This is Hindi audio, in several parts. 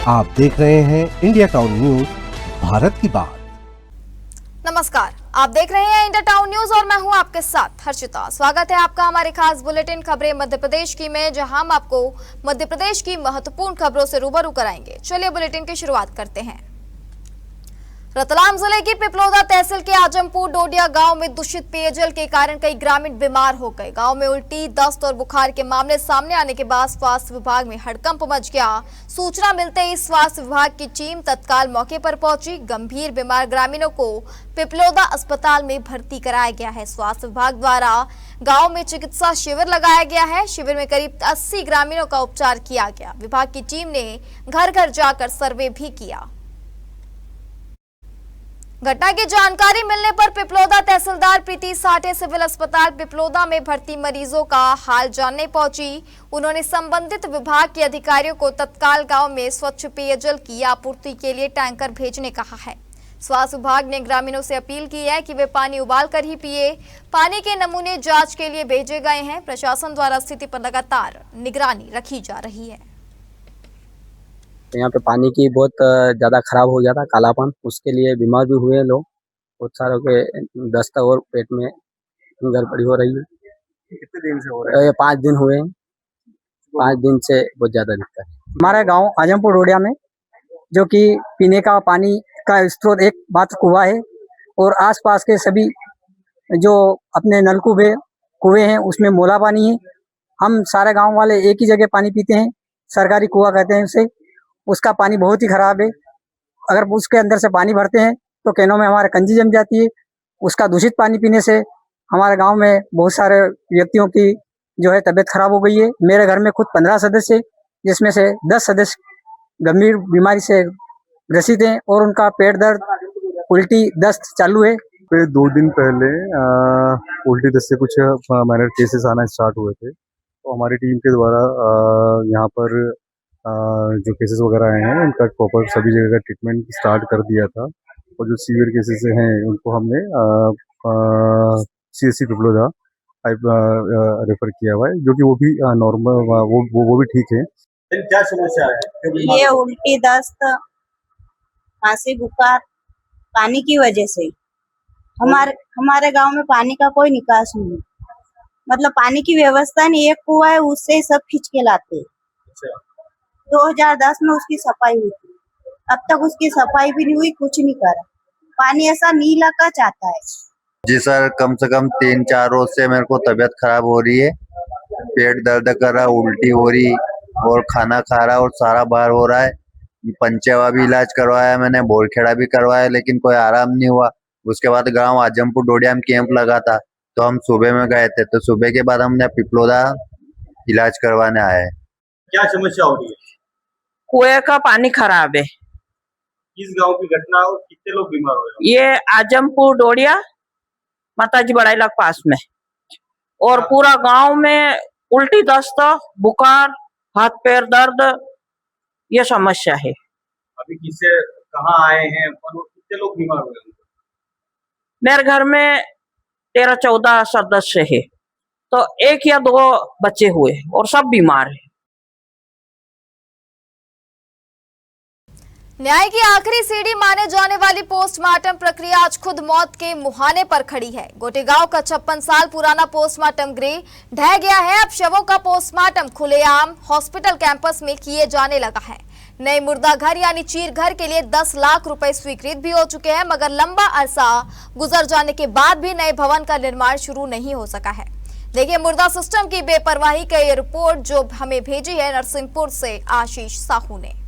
आप देख रहे हैं इंडिया टाउन न्यूज, भारत की बात। नमस्कार, आप देख रहे हैं इंडिया टाउन न्यूज और मैं हूं आपके साथ हर्षिता। स्वागत है आपका हमारे खास बुलेटिन खबरें मध्य प्रदेश की में, जहां हम आपको मध्य प्रदेश की महत्वपूर्ण खबरों से रूबरू कराएंगे। चलिए बुलेटिन की शुरुआत करते हैं। रतलाम जिले की पिपलोदा तहसील के आजमपुर डोडिया गांव में दूषित पेयजल के कारण कई ग्रामीण बीमार हो गए। गांव में उल्टी, दस्त और बुखार के मामले सामने आने के बाद स्वास्थ्य विभाग में हड़कंप मच गया। सूचना मिलते ही स्वास्थ्य विभाग की टीम तत्काल मौके पर पहुंची। गंभीर बीमार ग्रामीणों को पिपलोदा अस्पताल में भर्ती कराया गया है। स्वास्थ्य विभाग द्वारा गांव में चिकित्सा शिविर लगाया गया है। शिविर में करीब 80 ग्रामीणों का उपचार किया गया। विभाग की टीम ने घर घर जाकर सर्वे भी किया। घटना की जानकारी मिलने पर पिपलोदा तहसीलदार प्रीति साठे सिविल अस्पताल पिपलोदा में भर्ती मरीजों का हाल जानने पहुंची। उन्होंने संबंधित विभाग के अधिकारियों को तत्काल गांव में स्वच्छ पेयजल की आपूर्ति के लिए टैंकर भेजने कहा है। स्वास्थ्य विभाग ने ग्रामीणों से अपील की है कि वे पानी उबाल कर ही पिए। पानी के नमूने जांच के लिए भेजे गए हैं। प्रशासन द्वारा स्थिति पर लगातार निगरानी रखी जा रही है। यहाँ पे पानी की बहुत ज़्यादा खराब हो गया था, कालापन, उसके लिए बीमार भी हुए लोग। बहुत सारों के दस्त और पेट में गड़बड़ी हो रही है। कितने दिन से हो रहा है? 5 दिन हुए। 5 दिन से बहुत ज़्यादा दिक्कत है। हमारे गांव आजमपुर डोडिया में, जो कि पीने का पानी का स्रोत एक मात्र कुआं है, और आसपास के सभी जो अपने नलकूप है, कुएं हैं, उसमें मोला पानी है। हम सारे गाँव वाले एक ही जगह पानी पीते हैं, सरकारी कुआं कहते हैं उसे। उसका पानी बहुत ही खराब है। अगर उसके अंदर से पानी भरते हैं तो कैनों में हमारे कंजी जम जाती है। उसका दूषित पानी पीने से हमारे गांव में बहुत सारे व्यक्तियों की जो है तबीयत खराब हो गई है। मेरे घर में खुद 15 सदस्य, जिसमें से 10 सदस्य गंभीर बीमारी से ग्रसित हैं और उनका पेट दर्द, उल्टी, दस्त चालू है। 2 दिन पहले उल्टी दस्त से कुछ माइनर केसेस आना स्टार्ट हुए थे, तो हमारी टीम के द्वारा यहाँ पर जो केसेस वगैरह आए हैं उनका प्रॉपर सभी जगह का ट्रीटमेंट स्टार्ट कर दिया था। और जो सीवियर केसेस हैं उनको हमने CSC पिपलोदा रेफर किया हुआ है, जो कि वो भी नॉर्मल, वो भी ठीक है। क्या समस्या है? ये उल्टी, दस्त, खांसी, बुखार पानी की वजह से। हमारे गांव में पानी का कोई निकास नहीं, मतलब पानी की व्यवस्था नहीं। एक कुआं है, उससे सब खींच के लाते। 2010 में उसकी सफाई हुई थी, अब तक उसकी सफाई भी नहीं हुई, कुछ नहीं करा। पानी ऐसा नीला का चाहता है। जी सर, कम से कम 3-4 रोज से मेरे को तबीयत खराब हो रही है। पेट दर्द कर रहा, उल्टी हो रही और खाना खा रहा और सारा बाहर हो रहा है। पंचेवा भी इलाज करवाया मैंने, बोरखेड़ा भी करवाया, लेकिन कोई आराम नहीं हुआ। उसके बाद गांव आजमपुर डोडिया में कैंप लगा था, तो हम सुबह में गए थे। तो सुबह के बाद हमने पिपलोदा इलाज करवाने आए। क्या समस्या हो रही है? कुएं का पानी खराब है। किस गांव की घटना और कितने लोग बीमार हुए? ये आजमपुर डोडिया माताजी बड़ाई लाख पास में, और पूरा गांव में उल्टी, दस्त, बुखार, हाथ पैर दर्द, ये समस्या है। अभी किससे कहाँ आए हैं और कितने लोग बीमार हुए? मेरे घर में 13-14 सदस्य है, तो 1 या 2 बच्चे हुए और सब बीमार है। न्याय की आखिरी सीढ़ी माने जाने वाली पोस्टमार्टम प्रक्रिया आज खुद मौत के मुहाने पर खड़ी है। गोटेगांव का 56 साल पुराना पोस्टमार्टम गृह ढह गया है। अब शवों का पोस्टमार्टम खुलेआम हॉस्पिटल कैंपस में किए जाने लगा है। नए मुर्दा घर यानी चीर घर के लिए 10 लाख रुपए स्वीकृत भी हो चुके हैं, मगर लंबा अरसा गुजर जाने के बाद भी नए भवन का निर्माण शुरू नहीं हो सका है। देखिए मुर्दा सिस्टम की बेपरवाही की रिपोर्ट जो हमें भेजी है नरसिंहपुर से आशीष साहू ने।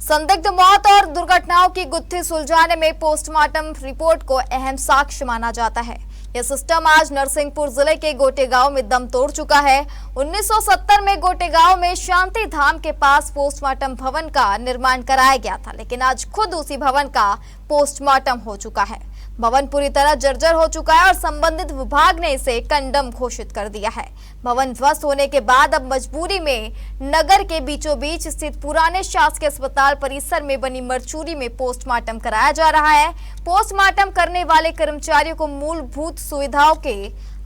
संदिग्ध मौत और दुर्घटनाओं की गुत्थी सुलझाने में पोस्टमार्टम रिपोर्ट को अहम साक्ष्य माना जाता है। यह सिस्टम आज नरसिंहपुर जिले के गोटेगांव में दम तोड़ चुका है। 1970 में गोटेगांव में शांति धाम के पास पोस्टमार्टम भवन का निर्माण कराया गया था, लेकिन आज खुद उसी भवन का पोस्टमार्टम हो चुका है। भवन पूरी तरह जर्जर हो चुका है और संबंधित विभाग ने इसे कंडम घोषित कर दिया है। भवन ध्वस्त होने के बाद अब मजबूरी में नगर के बीचों बीच स्थित पुराने शासकीय अस्पताल परिसर में बनी मरचूरी में पोस्टमार्टम कराया जा रहा है। पोस्टमार्टम करने वाले कर्मचारियों को मूलभूत सुविधाओं के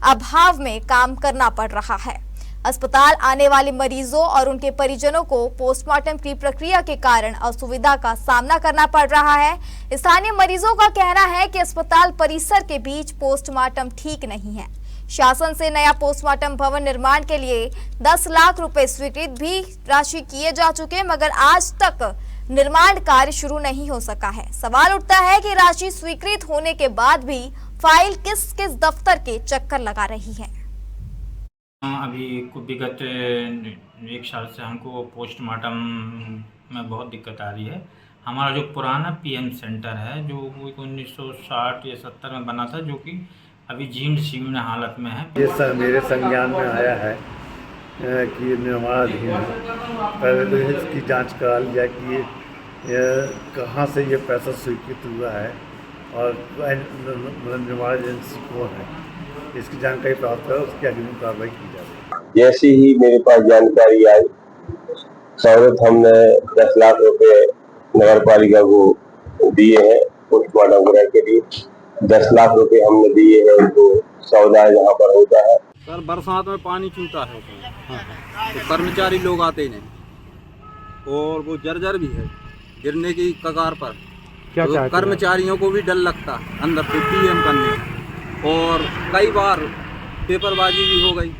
अभाव में काम करना पड़ रहा है। अस्पताल आने वाले मरीजों और उनके परिजनों को पोस्टमार्टम की प्रक्रिया के कारण असुविधा का सामना करना पड़ रहा है। स्थानीय मरीजों का कहना है कि अस्पताल परिसर के बीच पोस्टमार्टम ठीक नहीं है। शासन से नया पोस्टमार्टम भवन निर्माण के लिए 10 लाख रुपए स्वीकृत भी राशि किए जा चुके, मगर आज तक निर्माण कार्य शुरू नहीं हो सका है। सवाल उठता है कि राशि स्वीकृत होने के बाद भी फाइल किस किस दफ्तर के चक्कर लगा रही है। अभी विगत 1 साल से हमको पोस्टमार्टम में बहुत दिक्कत आ रही है। हमारा जो पुराना पीएम सेंटर है जो 1960 या 70 में बना था, जो कि अभी जीर्ण शीर्ण हालत में है। ये सर मेरे संज्ञान में आया है कि निर्माणाधीन है। पहले तो इसकी जांच करा लिया कि ये कहाँ से ये पैसा स्वीकृत हुआ है और निर्माण एजेंसी कौन है, इसकी जानकारी प्राप्त कर उसकी अग्रिम कार्रवाई की जाए। जैसे ही मेरे पास जानकारी आई, सहूलत हमने 10 लाख रुपए नगर पालिका को दिए हैं पोस्टमार्टम कराने के लिए। 10 लाख रुपए हमने दिए हैं उनको सौदा जहाँ पर होता है। सर बरसात में पानी चूता है उसमें, तो कर्मचारी लोग आते ही नहीं और वो जर्जर भी है गिरने की कगार पर। तो कर्मचारियों को भी डर लगता है अंदर से पीएम करने, और कई बार पेपरबाजी भी हो गई।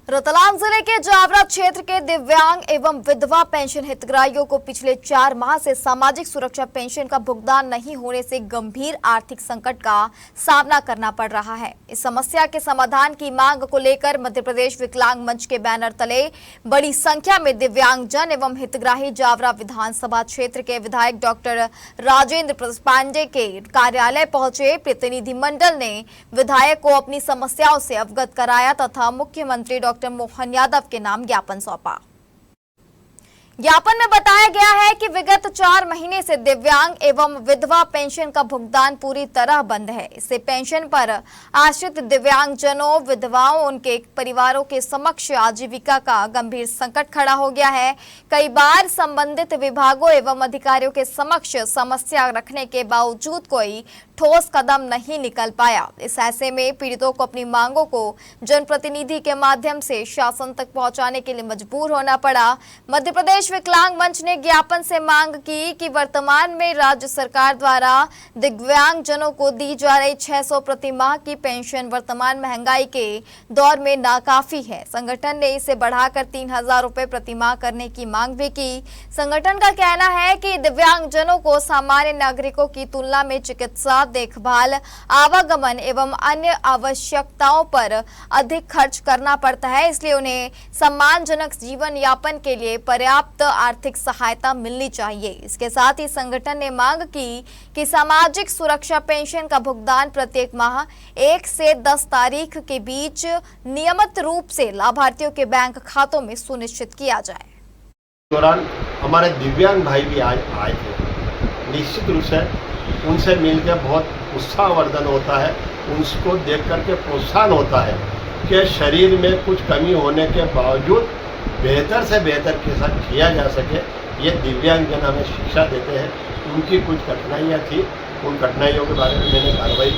रतलाम जिले के जावरा क्षेत्र के दिव्यांग एवं विधवा पेंशन हितग्राहियों को पिछले 4 माह से सामाजिक सुरक्षा पेंशन का भुगतान नहीं होने से गंभीर आर्थिक संकट का सामना करना पड़ रहा है। इस समस्या के समाधान की मांग को लेकर मध्य प्रदेश विकलांग मंच के बैनर तले बड़ी संख्या में दिव्यांगजन एवं हितग्राही जावरा विधानसभा क्षेत्र के विधायक डॉक्टर राजेंद्र पांडे के कार्यालय पहुंचे। प्रतिनिधिमंडल ने विधायक को अपनी समस्याओं से अवगत कराया तथा मुख्यमंत्री डॉक्टर मोहन यादव के नाम ज्ञापन सौंपा। ज्ञापन में बताया गया है कि विगत 4 महीने से दिव्यांग एवं विधवा पेंशन का भुगतान पूरी तरह बंद है। इससे पेंशन पर आश्रित दिव्यांगजनों, विधवाओं, उनके परिवारों के समक्ष आजीविका का गंभीर संकट खड़ा हो गया है। कई बार संबंधित विभागों एवं अधिकारियों के समक्ष समस्या रखने के बावजूद कोई ठोस कदम नहीं निकल पाया। इस ऐसे में पीड़ितों को अपनी मांगों को जनप्रतिनिधि के माध्यम से शासन तक पहुंचाने के लिए मजबूर होना पड़ा। मध्य प्रदेश विकलांग मंच ने ज्ञापन से मांग की कि वर्तमान में राज्य सरकार द्वारा दिव्यांगजनों को दी जा रही 600 प्रति माह की पेंशन वर्तमान महंगाई के दौर में नाकाफी है। संगठन ने इसे बढ़ाकर 3000 रुपए प्रति माह करने की मांग भी की। संगठन का कहना है कि दिव्यांगजनों को सामान्य नागरिकों की तुलना में चिकित्सा, देखभाल, आवागमन एवं अन्य आवश्यकताओं पर अधिक खर्च करना पड़ता है, इसलिए उन्हें सम्मानजनक जीवन यापन के लिए पर्याप्त आर्थिक सहायता मिलनी चाहिए। इसके साथ ही संगठन ने मांग की कि सामाजिक सुरक्षा पेंशन का भुगतान प्रत्येक माह 1 से 10 तारीख के बीच नियमित रूप से लाभार्थियों के बैंक खातों में सुनिश्चित किया जाए। दौरान हमारे दिव्यांग भाई भी आए थे। निश्चित रूप से उनसे मिलकर बहुत उत्साहवर्धन होता है, उनको देख करके प्रोत्साहन होता है कि शरीर में कुछ कमी होने के बावजूद बेहतर से बेहतर के साथ किया जा सके। ये दिव्यांगजन हमें शिक्षा देते हैं। उनकी कुछ कठिनाइयाँ थी, उन कठिनाइयों के बारे में मैंने कार्रवाई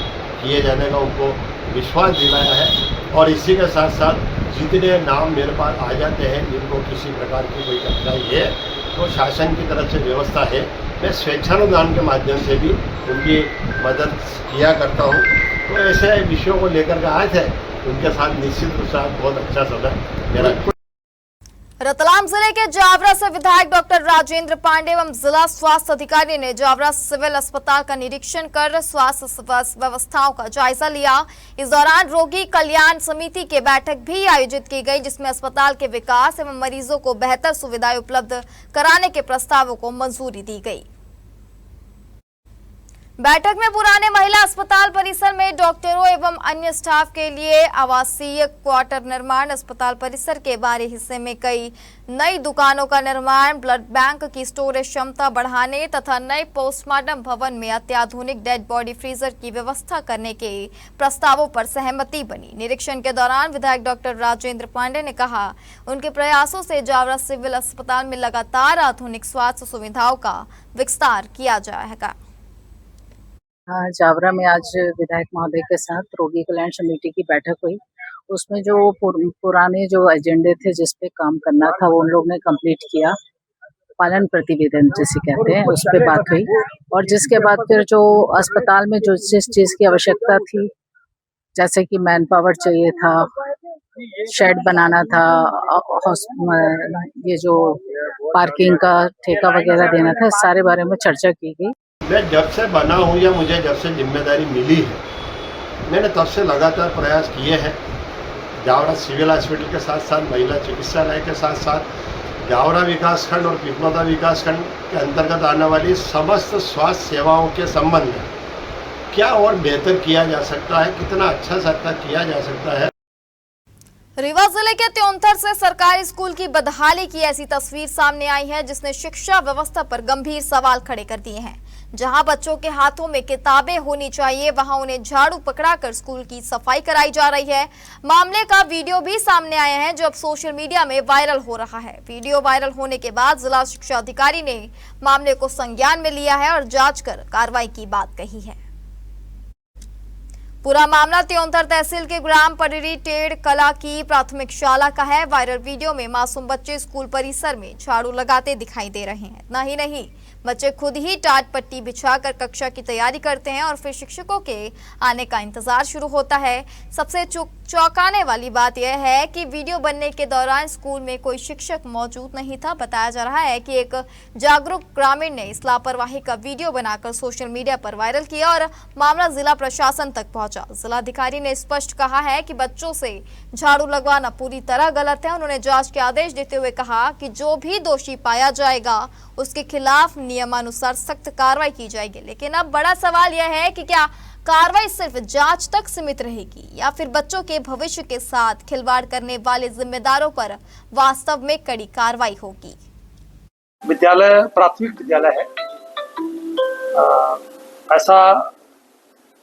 किए जाने का उनको विश्वास दिलाया है। और इसी के साथ साथ जितने नाम मेरे पास आ जाते हैं जिनको किसी प्रकार की कोई कठिनाई है, तो शासन की तरफ से व्यवस्था है, मैं स्वेच्छानुदान के माध्यम से भी उनकी मदद किया करता हूँ। तो ऐसे विषयों को लेकर के आए थे, उनके साथ निश्चित रूप से बहुत अच्छा समय मेरा। रतलाम जिले के जावरा से विधायक डॉक्टर राजेंद्र पांडे एवं जिला स्वास्थ्य अधिकारी ने जावरा सिविल अस्पताल का निरीक्षण कर स्वास्थ्य व्यवस्थाओं का जायजा लिया। इस दौरान रोगी कल्याण समिति की बैठक भी आयोजित की गई, जिसमें अस्पताल के विकास एवं मरीजों को बेहतर सुविधाएं उपलब्ध कराने के प्रस्तावों को मंजूरी दी गई। बैठक में पुराने महिला अस्पताल परिसर में डॉक्टरों एवं अन्य स्टाफ के लिए आवासीय क्वार्टर निर्माण, अस्पताल परिसर के बाहरी हिस्से में कई नई दुकानों का निर्माण, ब्लड बैंक की स्टोरेज क्षमता बढ़ाने तथा नए पोस्टमार्टम भवन में अत्याधुनिक डेड बॉडी फ्रीजर की व्यवस्था करने के प्रस्तावों पर सहमति बनी। निरीक्षण के दौरान विधायक डॉक्टर राजेंद्र पांडे ने कहा, उनके प्रयासों से जावरा सिविल अस्पताल में लगातार आधुनिक स्वास्थ्य सुविधाओं का विस्तार किया जाएगा। जावरा में आज विधायक महोदय के साथ रोगी कल्याण समिति की बैठक हुई। उसमें जो पुराने जो एजेंडे थे जिस पे काम करना था वो उन लोग ने कंप्लीट किया। पालन प्रतिवेदन जिसे कहते हैं उस पे बात हुई, और जिसके बाद फिर जो अस्पताल में जो जिस चीज की आवश्यकता थी, जैसे कि मैन पावर चाहिए था, शेड बनाना था, ये जो पार्किंग का ठेका वगैरह देना था, इस सारे बारे में चर्चा की गई। मैं जब से बना हूँ या मुझे जब से जिम्मेदारी मिली है, मैंने तब से लगातार प्रयास किए हैं। जावरा सिविल हॉस्पिटल के साथ साथ महिला चिकित्सालय के साथ साथ जावरा विकासखंड और पिपलौदा विकासखंड के अंतर्गत आने वाली समस्त स्वास्थ्य सेवाओं के संबंध में क्या और बेहतर किया जा सकता है, कितना अच्छा सा किया जा सकता है। रीवा जिले के त्योंथर से सरकारी स्कूल की बदहाली की ऐसी तस्वीर सामने आई है जिसने शिक्षा व्यवस्था पर गंभीर सवाल खड़े कर दिए हैं। जहां बच्चों के हाथों में किताबें होनी चाहिए, वहां उन्हें झाड़ू पकड़ाकर स्कूल की सफाई कराई जा रही है। मामले का वीडियो भी सामने आया है जो अब सोशल मीडिया में वायरल हो रहा है। वीडियो वायरल होने के बाद जिला शिक्षा अधिकारी ने मामले को संज्ञान में लिया है और जांच कर कार्रवाई की बात कही है। पूरा मामला त्योंथर तहसील के ग्राम पडरी टेढ़ कला की प्राथमिक शाला का है। वायरल वीडियो में मासूम बच्चे स्कूल परिसर में झाड़ू लगाते दिखाई दे रहे हैं। इतना ही नहीं, बच्चे खुद ही टाट पट्टी बिछाकर कक्षा की तैयारी करते हैं और फिर शिक्षकों के आने का इंतजार शुरू होता है। सबसे चौंकाने वाली बात यह है कि वीडियो बनने के दौरान स्कूल में कोई शिक्षक मौजूद नहीं था। बताया जा रहा है कि एक जागरूक ग्रामीण ने इस लापरवाही का वीडियो बनाकर सोशल मीडिया पर वायरल किया और मामला जिला प्रशासन तक पहुंचा। जिलाधिकारी ने स्पष्ट कहा है कि बच्चों से झाड़ू लगवाना पूरी तरह गलत है। उन्होंने जांच के आदेश देते हुए कहा कि जो भी दोषी पाया जाएगा उसके खिलाफ नियमानुसार सख्त कार्रवाई की जाएगी। लेकिन अब बड़ा सवाल यह है कि क्या कार्रवाई सिर्फ जांच तक सीमित रहेगी या फिर बच्चों के भविष्य के साथ खिलवाड़ करने वाले जिम्मेदारों पर वास्तव में कड़ी कार्रवाई होगी। विद्यालय प्राथमिक विद्यालय है, ऐसा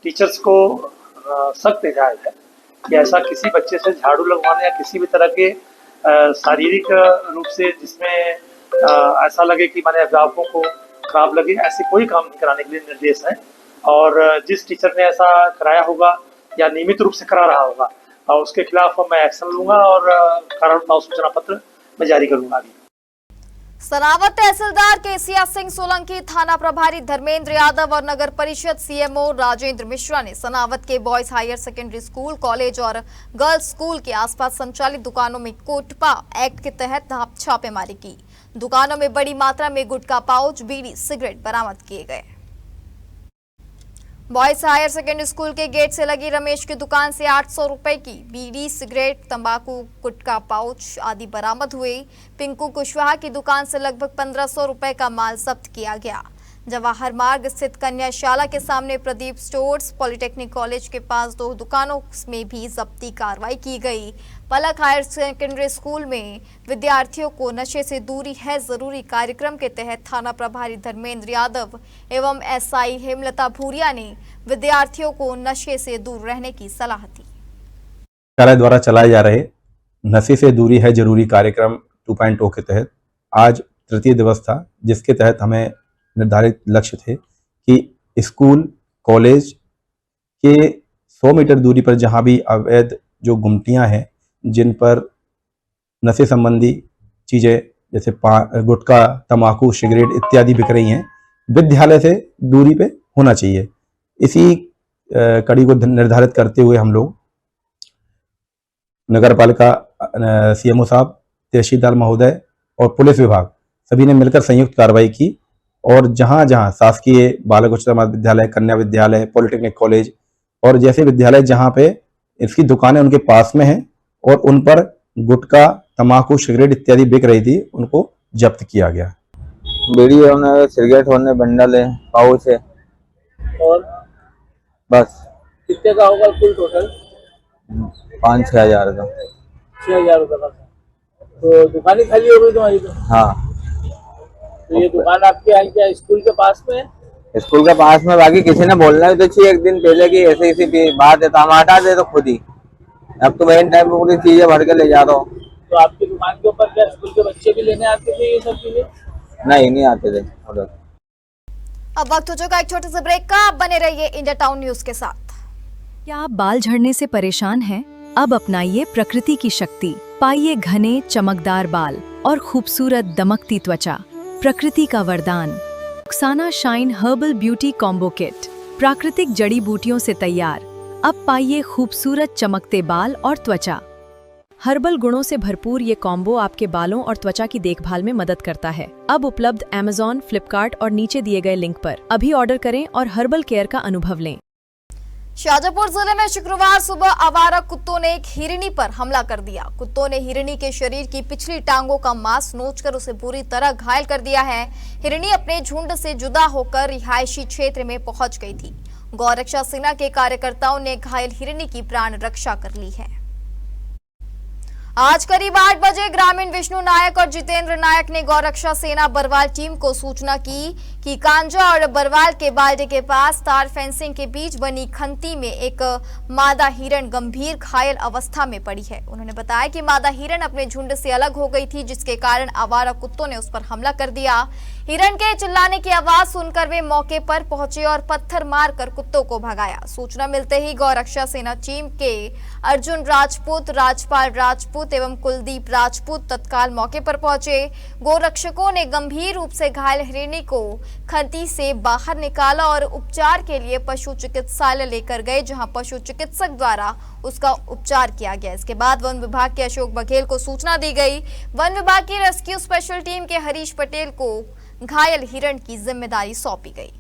टीचर्स को सख्त हिदायत है कि ऐसा किसी बच्चे से झाड़ू लगवाने या किसी भी तरह के शारीरिक रूप से जिसमें ऐसा लगे कि माने अभिभावकों को खराब लगे, ऐसे कोई काम नहीं कराने के लिए निर्देश है। और जिस टीचर ने ऐसा कराया होगा या नियमित रूप से करा रहा होगा उसके खिलाफ मैं एक्शन लूंगा और कारण बताओ सूचना पत्र मैं जारी करूंगा। सनावत तहसीलदार केसिया सिंह सोलंकी, थाना प्रभारी धर्मेंद्र यादव और नगर परिषद सीएमओ राजेंद्र मिश्रा ने सनावत के boys higher secondary school, college और गर्ल्स स्कूल के आसपास संचालित दुकानों में कोटपा एक्ट के तहत छापेमारी की। दुकानों में बड़ी मात्रा में गुटखा पाउच, बीड़ी, सिगरेट बरामद किए गए। बॉयज हायर सेकेंडरी स्कूल के गेट से लगी रमेश की दुकान से 800 रुपए की बीड़ी, सिगरेट, तंबाकू, गुटखा पाउच आदि बरामद हुए। पिंकू कुशवाहा की दुकान से लगभग 1500 रुपए का माल जब्त किया गया। जवाहर मार्ग स्थित कन्याशाला के सामने प्रदीप स्टोर्स, पॉलिटेक्निक कॉलेज के पास 2 दुकानों में भी जब्ती कार्रवाई की गई। पलक हायर सेकेंडरी स्कूल में विद्यार्थियों को नशे से दूरी है जरूरी कार्यक्रम के तहत थाना प्रभारी धर्मेंद्र यादव एवं एसआई हेमलता भूरिया ने विद्यार्थियों को नशे से दूर रहने की सलाह दी। कार्यालय द्वारा चलाए जा रहे नशे से दूरी है जरूरी कार्यक्रम 2.0 के तहत आज तृतीय दिवस था, जिसके तहत हमें निर्धारित लक्ष्य थे कि स्कूल, कॉलेज के 100 मीटर दूरी पर जहां भी अवैध जो गुमटियां हैं जिन पर नशे संबंधी चीज़ें जैसे गुटखा, तंबाकू, सिगरेट इत्यादि बिक रही हैं, विद्यालय से दूरी पे होना चाहिए। इसी कड़ी को निर्धारित करते हुए हम लोग नगर पालिका सीएमओ साहब, तहसीलदार महोदय और पुलिस विभाग सभी ने मिलकर संयुक्त कार्रवाई की और जहां जहां शासकीय बालक उच्चतर माध्यमिक विद्यालय, कन्या विद्यालय, पॉलिटेक्निक कॉलेज और जैसे विद्यालय जहां पे इसकी दुकानें उनके पास में हैं और उन पर गुटखा, तंबाकू, सिगरेट इत्यादि बिक रही थी, उनको जब्त किया गया। बीड़ी होने, सिगरेट होने, बंडल है, पाउच है और बस। कितने का होगा कुल टोटल? 5-6 हज़ार का। 6 हज़ार रुपये का। तो दुकानें खाली हो गई तुम्हारी तो? हाँ। तो ये दुकान आपके यहाँ क्या स्कूल के पास में है? स्कूल के पास में, बाकी किसी ने बोलना भी तो चाहिए एक दिन पहले कि ऐसे ऐसी बात है तो हम हटा दे तो खुद ही। अब तो मेन टाइम में पूरी चीजें भर के ले जा रहा हूँ। तो आपकी दुकान के ऊपर क्या स्कूल के बच्चे भी लेने आते थे ये सब चीजें? नहीं आते थे उधर। अब वक्त हो चुका एक छोटे से ब्रेक का। आप बने रहिए इंडिया टाउन न्यूज के साथ। क्या आप बाल झड़ने से परेशान हैं? अब अपनाइए प्रकृति की शक्ति, पाइए घने चमकदार बाल और खूबसूरत दमकती त्वचा। प्रकृति का वरदान Rukhsana shine herbal beauty combo kit, प्राकृतिक जड़ी बूटियों से तैयार। अब पाइए खूबसूरत चमकते बाल और त्वचा। हर्बल गुणों से भरपूर ये कॉम्बो आपके बालों और त्वचा की देखभाल में मदद करता है। अब उपलब्ध Amazon, फ्लिपकार्ट और नीचे दिए गए लिंक पर अभी ऑर्डर करें और हर्बल केयर का अनुभव लें। शाजापुर जिले में शुक्रवार सुबह आवारा कुत्तों ने एक हिरनी पर हमला कर दिया। कुत्तों ने हिरनी के शरीर की पिछली टांगों का मांस नोचकर उसे बुरी तरह घायल कर दिया है। हिरनी अपने झुंड से जुदा होकर रिहायशी क्षेत्र में पहुंच गई थी। गौरक्षा सेना के कार्यकर्ताओं ने घायल हिरनी की प्राण रक्षा कर ली है। आज करीब 8 बजे ग्रामीण विष्णु नायक और जितेंद्र नायक ने गौरक्षा सेना बरवाल टीम को सूचना की कि कांजा और बरवाल के बाल्टे के पास तार फेंसिंग के बीच बनी खंती में एक मादा हिरण गंभीर घायल अवस्था में पड़ी है। उन्होंने बताया कि मादा हिरण अपने झुंड से अलग हो गई थी, जिसके कारण आवारा कुत्तों ने उस पर हमला कर दिया। हिरण के चिल्लाने की आवाज सुनकर वे मौके पर पहुंचे और पत्थर मारकर कुत्तों को भगाया। सूचना मिलते ही गौरक्षा सेना टीम के अर्जुन राजपूत, राजपाल राजपूत एवं कुलदीप राजपूत तत्काल मौके पर पहुंचे। गोरक्षकों ने गंभीर रूप से घायल हिरनी को खंती से बाहर निकाला और उपचार के लिए पशु चिकित्सालय लेकर गए, जहां पशु चिकित्सक द्वारा उसका उपचार किया गया। इसके बाद वन विभाग के अशोक बघेल को सूचना दी गई। वन विभाग की रेस्क्यू स्पेशल टीम के हरीश पटेल को घायल हिरण की जिम्मेदारी सौंपी गई।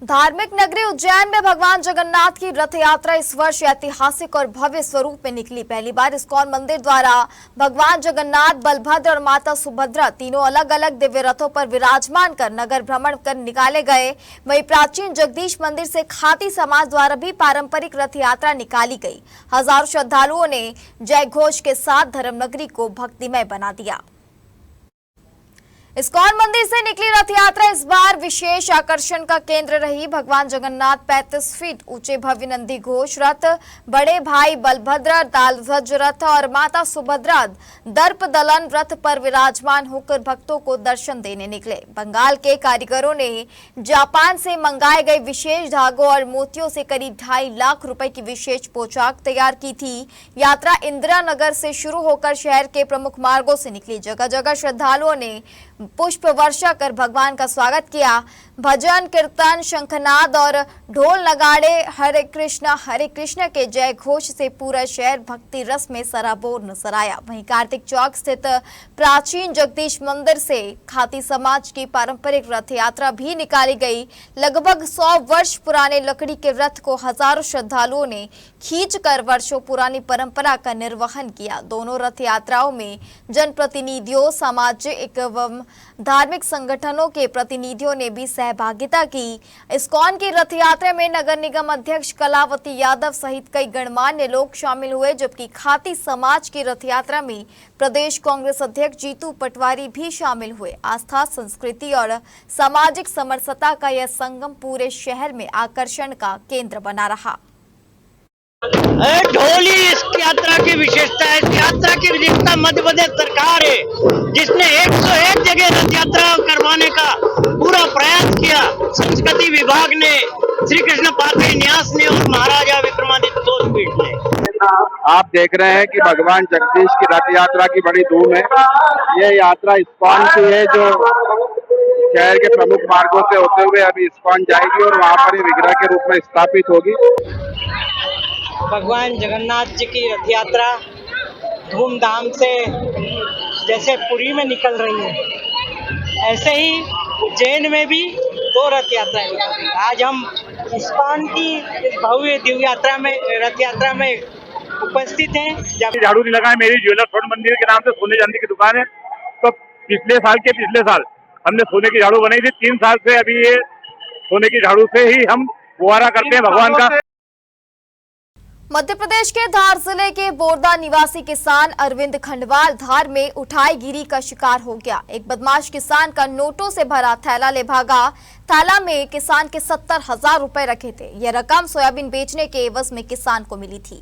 धार्मिक नगरी उज्जैन में भगवान जगन्नाथ की रथ यात्रा इस वर्ष ऐतिहासिक और भव्य स्वरूप में निकली। पहली बार इस्कॉन मंदिर द्वारा भगवान जगन्नाथ, बलभद्र और माता सुभद्रा तीनों अलग अलग दिव्य रथों पर विराजमान कर नगर भ्रमण कर निकाले गए। वहीं प्राचीन जगदीश मंदिर से खाती समाज द्वारा भी पारंपरिक रथ यात्रा निकाली गई। हजारों श्रद्धालुओं ने जय घोष के साथ धर्मनगरी को भक्तिमय बना दिया। इस्कॉन मंदिर से निकली रथ यात्रा इस बार विशेष आकर्षण का केंद्र रही। भगवान जगन्नाथ 35 फीट ऊंचे भव्य नंदी घोष रथ, बड़े भाई बलभद्र तालध्वज रथ और माता सुभद्रा दर्प दलन रथ पर विराजमान होकर भक्तों को दर्शन देने निकले। बंगाल के कारीगरों ने जापान से मंगाए गए विशेष धागों और मोतियों से करीब 2.5 लाख रुपए की विशेष पोशाक तैयार की थी। यात्रा इंदिरा नगर से शुरू होकर शहर के प्रमुख मार्गों से निकली। जगह जगह श्रद्धालुओं ने पुष्प वर्षा कर भगवान का स्वागत किया। भजन, कीर्तन, शंखनाद और ढोल नगाड़े हरे कृष्ण के जय घोष से पूरा शहर भक्ति रस में सराबोर नजर आया। वहीं कार्तिक चौक स्थित प्राचीन जगदीश मंदिर से खाती समाज की पारंपरिक रथ यात्रा भी निकाली गई। लगभग 100 वर्ष पुराने लकड़ी के रथ को हजारों श्रद्धालुओं ने खींचकर वर्षों पुरानी परंपरा का निर्वहन किया। दोनों रथ यात्राओं में जनप्रतिनिधियों, सामाजिक एवं धार्मिक संगठनों के प्रतिनिधियों ने भी सहभागिता की। इस्कॉन की रथ यात्रा में नगर निगम अध्यक्ष कलावती यादव सहित कई गणमान्य लोग शामिल हुए, जबकि खाती समाज की रथ यात्रा में प्रदेश कांग्रेस अध्यक्ष जीतू पटवारी भी शामिल हुए। आस्था, संस्कृति और सामाजिक समरसता का यह संगम पूरे शहर में आकर्षण का केंद्र बना रहा। ढोली इस यात्रा की विशेषता है। इस यात्रा की विशेषता मध्य प्रदेश सरकार है, जिसने 101 जगह रथ यात्रा करवाने का पूरा प्रयास किया। संस्कृति विभाग ने, श्री कृष्ण पार्वती न्यास ने और महाराजा विक्रमादित्य पीठ ने। आप देख रहे हैं कि भगवान जगदीश की रथ यात्रा की बड़ी धूम है। ये यात्रा इस्कॉन की है, जो शहर के प्रमुख मार्गों से होते हुए अभी इस्कॉन जाएगी और वहाँ पर विग्रह के रूप में स्थापित होगी। भगवान जगन्नाथ जी की रथ यात्रा धूमधाम से जैसे पुरी में निकल रही है, ऐसे ही उज्जैन में भी 2 रथ यात्राएं निकल रही है। आज हम इस्कॉन की इस भव्य दिव्य यात्रा में, रथ यात्रा में उपस्थित हैं। झाड़ू नहीं लगा है। मेरी ज्वेलर स्वर्ण मंदिर के नाम से सोने चांदी की दुकान है, तो पिछले साल हमने सोने की झाड़ू बनाई थी। 3 साल से अभी ये सोने की झाड़ू से ही हम गुहारा करते हैं भगवान का। मध्य प्रदेश के धार जिले के बोरदा निवासी किसान अरविंद खंडवाल धार में उठाईगिरी का शिकार हो गया। एक बदमाश किसान का नोटों से भरा थैला ले भागा। थैला में किसान के 70,000 रुपए रखे थे। यह रकम सोयाबीन बेचने के एवज में किसान को मिली थी।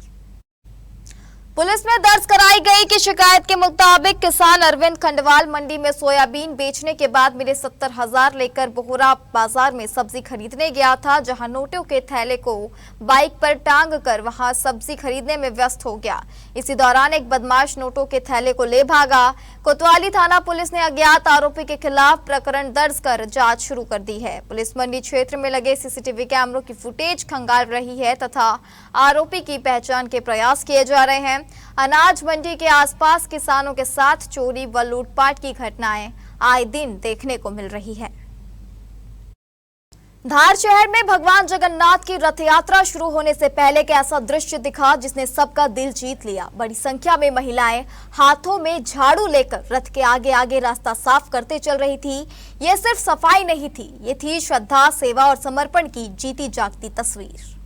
पुलिस में दर्ज कराई गई कि शिकायत के मुताबिक किसान अरविंद खंडवाल मंडी में सोयाबीन बेचने के बाद मिले 70,000 लेकर बोहरा बाजार में सब्जी खरीदने गया था, जहां नोटों के थैले को बाइक पर टांग कर वहां सब्जी खरीदने में व्यस्त हो गया। इसी दौरान एक बदमाश नोटों के थैले को ले भागा। कोतवाली थाना पुलिस ने अज्ञात आरोपी के खिलाफ प्रकरण दर्ज कर जांच शुरू कर दी है। पुलिस मंडी क्षेत्र में लगे सीसीटीवी कैमरों की फुटेज खंगाल रही है तथा आरोपी की पहचान के प्रयास किए जा रहे हैं। अनाज मंडी के आसपास किसानों के साथ चोरी व लूटपाट की घटनाएं आए दिन देखने को मिल रही है। धार शहर में भगवान जगन्नाथ की रथ यात्रा शुरू होने से पहले एक ऐसा दृश्य दिखा जिसने सबका दिल जीत लिया। बड़ी संख्या में महिलाएं हाथों में झाड़ू लेकर रथ के आगे आगे रास्ता साफ करते चल रही थी। ये सिर्फ सफाई नहीं थी, ये थी श्रद्धा, सेवा और समर्पण की जीती जागती तस्वीर।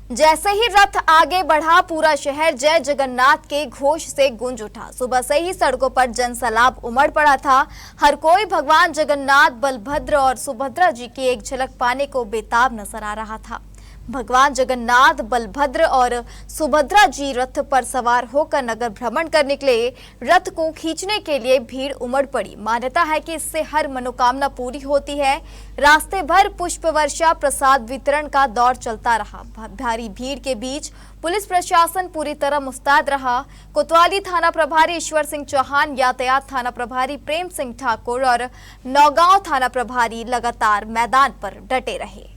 जैसे ही रथ आगे बढ़ा, पूरा शहर जय जगन्नाथ के घोष से गूंज उठा। सुबह से ही सड़कों पर जनसैलाब उमड़ पड़ा था। हर कोई भगवान जगन्नाथ, बलभद्र और सुभद्रा जी की एक झलक पाने को बेताब नजर आ रहा था। भगवान जगन्नाथ, बलभद्र और सुभद्रा जी रथ पर सवार होकर नगर भ्रमण कर निकले। रथ को खींचने के लिए भीड़ उमड़ पड़ी। मान्यता है कि इससे हर मनोकामना पूरी होती है। रास्ते भर पुष्प वर्षा, प्रसाद वितरण का दौर चलता रहा। भारी भीड़ के बीच पुलिस प्रशासन पूरी तरह मुस्तैद रहा। कोतवाली थाना प्रभारी ईश्वर सिंह चौहान, यातायात थाना प्रभारी प्रेम सिंह ठाकुर और नौगांव थाना प्रभारी लगातार मैदान पर डटे रहे।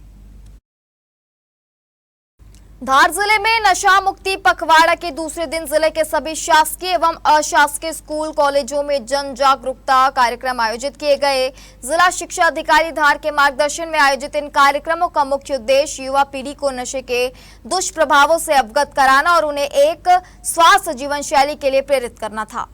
धार जिले में नशा मुक्ति पखवाड़ा के दूसरे दिन जिले के सभी शासकीय एवं अशासकीय स्कूल कॉलेजों में जन जागरूकता कार्यक्रम आयोजित किए गए। जिला शिक्षा अधिकारी धार के मार्गदर्शन में आयोजित इन कार्यक्रमों का मुख्य उद्देश्य युवा पीढ़ी को नशे के दुष्प्रभावों से अवगत कराना और उन्हें एक स्वस्थ जीवन शैली के लिए प्रेरित करना था।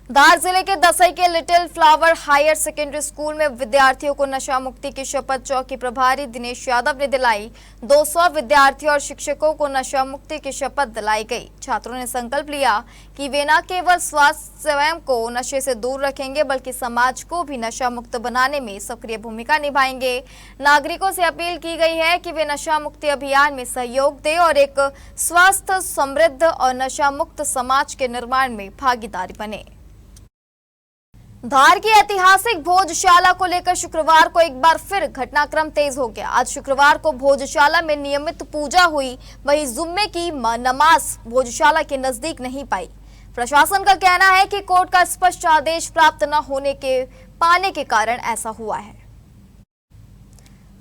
धार जिले के दसई के little flower higher secondary school में विद्यार्थियों को नशा मुक्ति की शपथ चौकी प्रभारी दिनेश यादव ने दिलाई। 200 विद्यार्थियों और शिक्षकों को नशा मुक्ति की शपथ दिलाई गई। छात्रों ने संकल्प लिया कि वे न केवल स्वयं को नशे से दूर रखेंगे बल्कि समाज को भी नशा मुक्त बनाने में सक्रिय भूमिका निभाएंगे। नागरिकों से अपील की गई है कि वे नशा मुक्ति अभियान में सहयोग दें और एक स्वस्थ, समृद्ध और नशा मुक्त समाज के निर्माण में भागीदारी बने। धार की ऐतिहासिक भोजशाला को लेकर शुक्रवार को एक बार फिर घटनाक्रम तेज हो गया। आज शुक्रवार को भोजशाला में नियमित पूजा हुई, वहीं जुम्मे की नमाज भोजशाला के नजदीक नहीं पाई। प्रशासन का कहना है कि कोर्ट का स्पष्ट आदेश प्राप्त न पाने के कारण ऐसा हुआ है।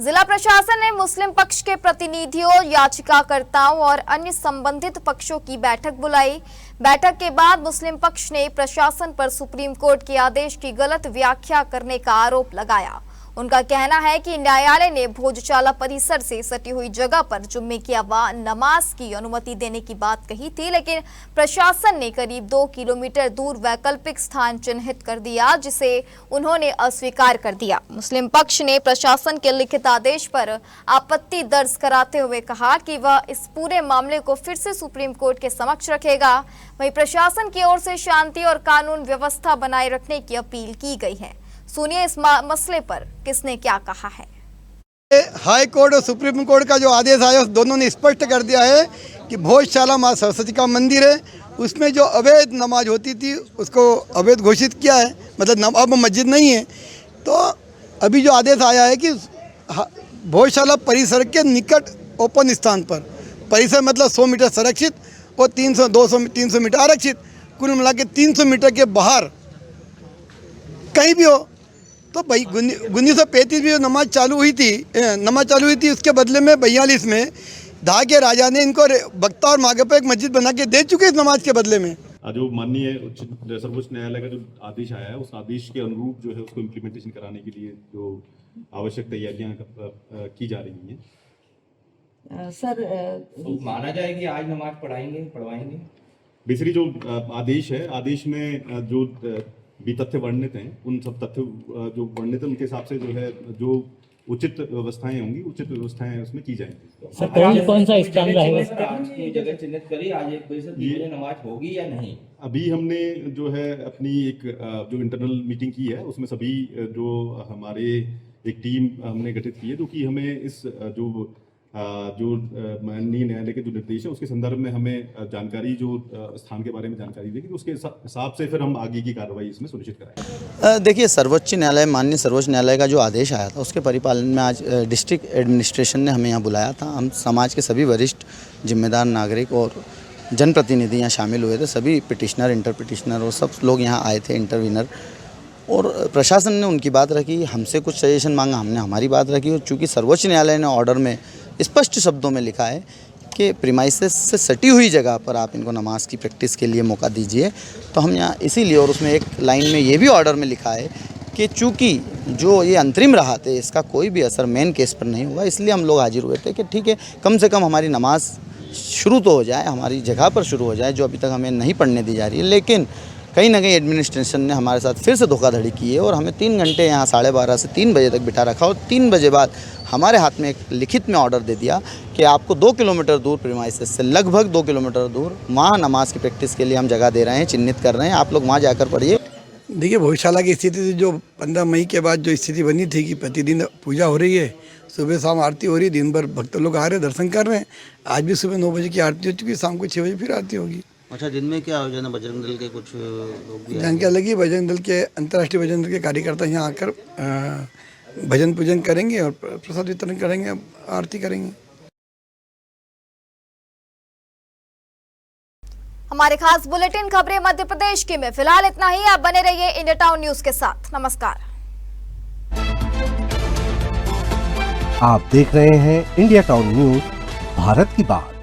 जिला प्रशासन ने मुस्लिम पक्ष के प्रतिनिधियों, याचिकाकर्ताओं और अन्य संबंधित पक्षों की बैठक बुलाई। बैठक के बाद मुस्लिम पक्ष ने प्रशासन पर सुप्रीम कोर्ट के आदेश की गलत व्याख्या करने का आरोप लगाया। उनका कहना है कि न्यायालय ने भोजशाला परिसर से सटी हुई जगह पर जुम्मे की नमाज की अनुमति देने की बात कही थी, लेकिन प्रशासन ने करीब 2 किलोमीटर दूर वैकल्पिक स्थान चिन्हित कर दिया, जिसे उन्होंने अस्वीकार कर दिया। मुस्लिम पक्ष ने प्रशासन के लिखित आदेश पर आपत्ति दर्ज कराते हुए कहा कि वह इस पूरे मामले को फिर से सुप्रीम कोर्ट के समक्ष रखेगा। वहीं प्रशासन की ओर से शांति और कानून व्यवस्था बनाए रखने की अपील की गई है। सुनिए इस मसले पर किसने क्या कहा है। हाई कोर्ट और सुप्रीम कोर्ट का जो आदेश आया उस दोनों ने स्पष्ट कर दिया है कि भोजशाला माँ सरस्वती का मंदिर है, उसमें जो अवैध नमाज होती थी उसको अवैध घोषित किया है, मतलब अब मस्जिद नहीं है। तो अभी जो आदेश आया है कि भोजशाला परिसर के निकट ओपन स्थान पर, परिसर मतलब 100 मीटर संरक्षित और 300 मीटर आरक्षित, कुल मिला के 300 मीटर के बाहर कहीं भी हो। तो भाई 1935 में जो नमाज चालू हुई थी उसके बदले में 42 में धार के राजा ने इनको बख्ता और मागे पर एक मस्जिद बना के दे चुके इस नमाज के बदले में। जो माननीय सर्वोच्च न्यायालय का जो आदेश आया है उस आदेश के अनुरूप जो है उसको इम्प्लीमेंटेशन कराने के लिए जो आवश्यक तैयारियां की जा रही हैं। सर माना जाए कि आज नमाज पढ़वाएंगे। बेसिकली जो आदेश है, आदेश में जो भी तथ्य वर्णित हैं उन सब तथ्य जो वर्णित है उनके हिसाब से जो है जो उचित व्यवस्थाएं होंगी, उचित व्यवस्थाएं उसमें की जाएंगी। सर कौन सा स्थान रहेगा? जगह चिन्हित करी, आज 1 बजे से नमाज होगी या नहीं? अभी हमने जो है अपनी एक जो इंटरनल मीटिंग की है उसमें सभी जो हमारे एक टीम हमने गठित की है जो कि हमें इस जो जो माननीय न्यायालय के जो निर्देश है उसके संदर्भ में हमें जानकारी जो स्थान के बारे में जानकारी देगी, तो उसके हिसाब से फिर हम आगे की कार्रवाई इसमें सुनिश्चित कराएंगे। देखिए, सर्वोच्च न्यायालय, माननीय सर्वोच्च न्यायालय का जो आदेश आया था उसके परिपालन में आज डिस्ट्रिक्ट एडमिनिस्ट्रेशन ने हमें यहाँ बुलाया था। हम समाज के सभी वरिष्ठ जिम्मेदार नागरिक और जनप्रतिनिधि यहाँ शामिल हुए थे। सभी पिटिशनर, इंटर पिटिशनर और सब लोग यहाँ आए थे, इंटरवीनर, और प्रशासन ने उनकी बात रखी, हमसे कुछ सजेशन मांगा, हमने हमारी बात रखी। और चूँकि सर्वोच्च न्यायालय ने ऑर्डर में स्पष्ट शब्दों में लिखा है कि प्रीमाइसेस से सटी हुई जगह पर आप इनको नमाज की प्रैक्टिस के लिए मौका दीजिए, तो हम यहाँ इसीलिए, और उसमें एक लाइन में ये भी ऑर्डर में लिखा है कि चूँकि जो ये अंतरिम राहत है इसका कोई भी असर मेन केस पर नहीं हुआ, इसलिए हम लोग हाजिर हुए थे कि ठीक है, कम से कम हमारी नमाज शुरू तो हो जाए, हमारी जगह पर शुरू हो जाए, जो अभी तक हमें नहीं पढ़ने दी जा रही है। लेकिन कहीं ना कहीं एडमिनिस्ट्रेशन ने हमारे साथ फिर से धोखाधड़ी की है और हमें 3 घंटे यहाँ 12:30 से 3 बजे तक बिठा रखा, और 3 बजे बाद हमारे हाथ में एक लिखित में ऑर्डर दे दिया कि आपको 2 किलोमीटर दूर, प्रीमाइसेस से लगभग 2 किलोमीटर दूर, वहाँ नमाज की प्रैक्टिस के लिए हम जगह दे रहे हैं, चिन्हित कर रहे हैं, आप लोग वहाँ जाकर पढ़िए। देखिए, भोजशाला की स्थिति जो 15 मई के बाद जो स्थिति बनी थी कि प्रतिदिन पूजा हो रही है, सुबह शाम आरती हो रही है, दिन भर भक्त लोग आ रहे हैं, दर्शन कर रहे हैं। आज भी सुबह 9 बजे की आरती हो चुकी है, शाम को 6 बजे फिर आरती होगी। अच्छा, दिन में क्या आयोजन है? बजरंग दल के कुछ लोग भी जानकारी लगी, बजरंग दल के, अंतर्राष्ट्रीय बजरंग दल के कार्यकर्ता यहाँ आकर भजन पूजन करेंगे और प्रसाद वितरण करेंगे, आरती करेंगे। हमारे खास बुलेटिन खबरें मध्य प्रदेश की में फिलहाल इतना ही। आप बने रहिए इंडिया टाउन न्यूज के साथ। नमस्कार। आप देख रहे हैं इंडिया टाउन न्यूज, भारत की बात।